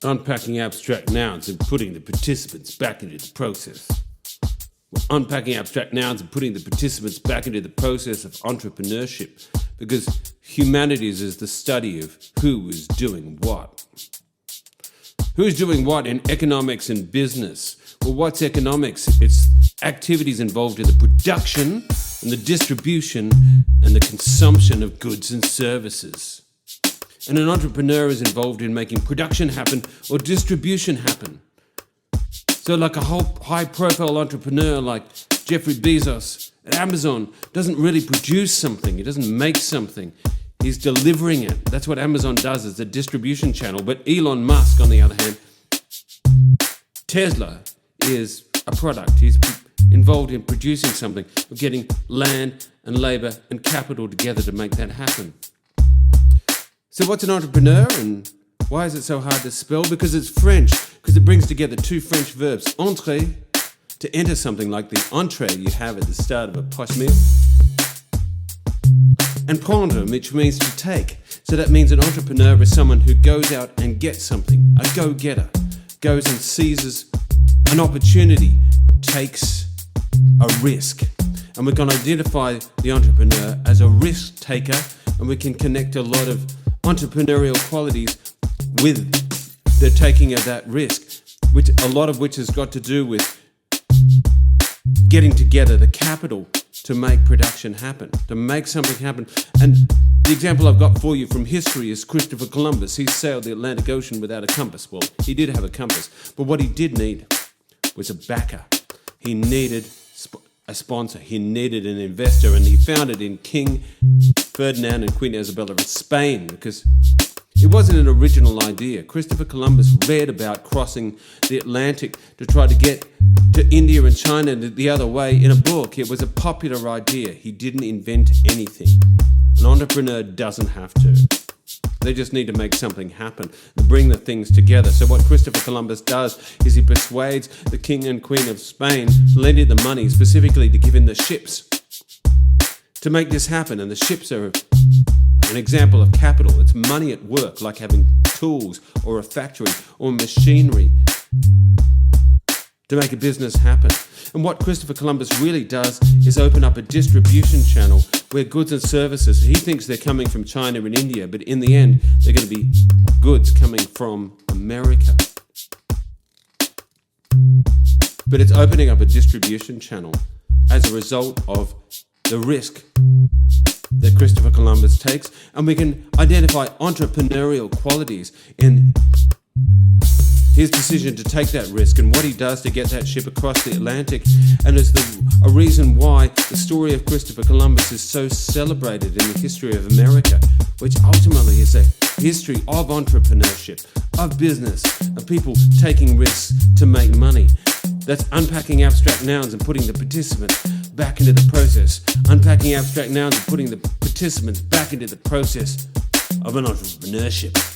unpacking abstract nouns and putting the participants back into the process. We're unpacking abstract nouns and putting the participants back into the process of entrepreneurship, because humanities is the study of who is doing what. Who is doing what in economics and business? Well, what's economics? It's activities involved in the production and the distribution and the consumption of goods and services. And an entrepreneur is involved in making production happen or distribution happen. So like a whole high-profile entrepreneur like Jeffrey Bezos at Amazon doesn't really produce something. He doesn't make something. He's delivering it. That's what Amazon does. It's a distribution channel. But Elon Musk, on the other hand, Tesla is a product. He's involved in producing something, of getting land and labor and capital together to make that happen. So what's an entrepreneur and why is it so hard to spell? Because it's French, because it brings together two French verbs, entrer, to enter something like the entree you have at the start of a posh meal, and prendre, which means to take. So that means an entrepreneur is someone who goes out and gets something, a go-getter, goes and seizes an opportunity, takes a risk. And we can identify the entrepreneur as a risk taker, and we can connect a lot of entrepreneurial qualities with the taking of that risk, which a lot of which has got to do with getting together the capital to make production happen, to make something happen. And the example I've got for you from history is Christopher Columbus. He sailed the Atlantic Ocean without a compass. Well, he did have a compass, but what he did need was a backer. He needed a sponsor. He needed an investor, and he found it in King Ferdinand and Queen Isabella of Spain, because it wasn't an original idea. Christopher Columbus read about crossing the Atlantic to try to get to India and China and the other way in a book. It was a popular idea. He didn't invent anything. An entrepreneur doesn't have to. They just need to make something happen and bring the things together. So what Christopher Columbus does is he persuades the King and Queen of Spain to lend him the money, specifically to give him the ships to make this happen. And the ships are an example of capital. It's money at work, like having tools or a factory or machinery to make a business happen. And what Christopher Columbus really does is open up a distribution channel where goods and services, he thinks they're coming from China and India, but in the end, they're going to be goods coming from America. But it's opening up a distribution channel as a result of the risk that Christopher Columbus takes, and we can identify entrepreneurial qualities in his decision to take that risk and what he does to get that ship across the Atlantic. And it's a reason why the story of Christopher Columbus is so celebrated in the history of America, which ultimately is a history of entrepreneurship, of business, of people taking risks to make money. That's unpacking abstract nouns and putting the participants back into the process. Unpacking abstract nouns and putting the participants back into the process of an entrepreneurship.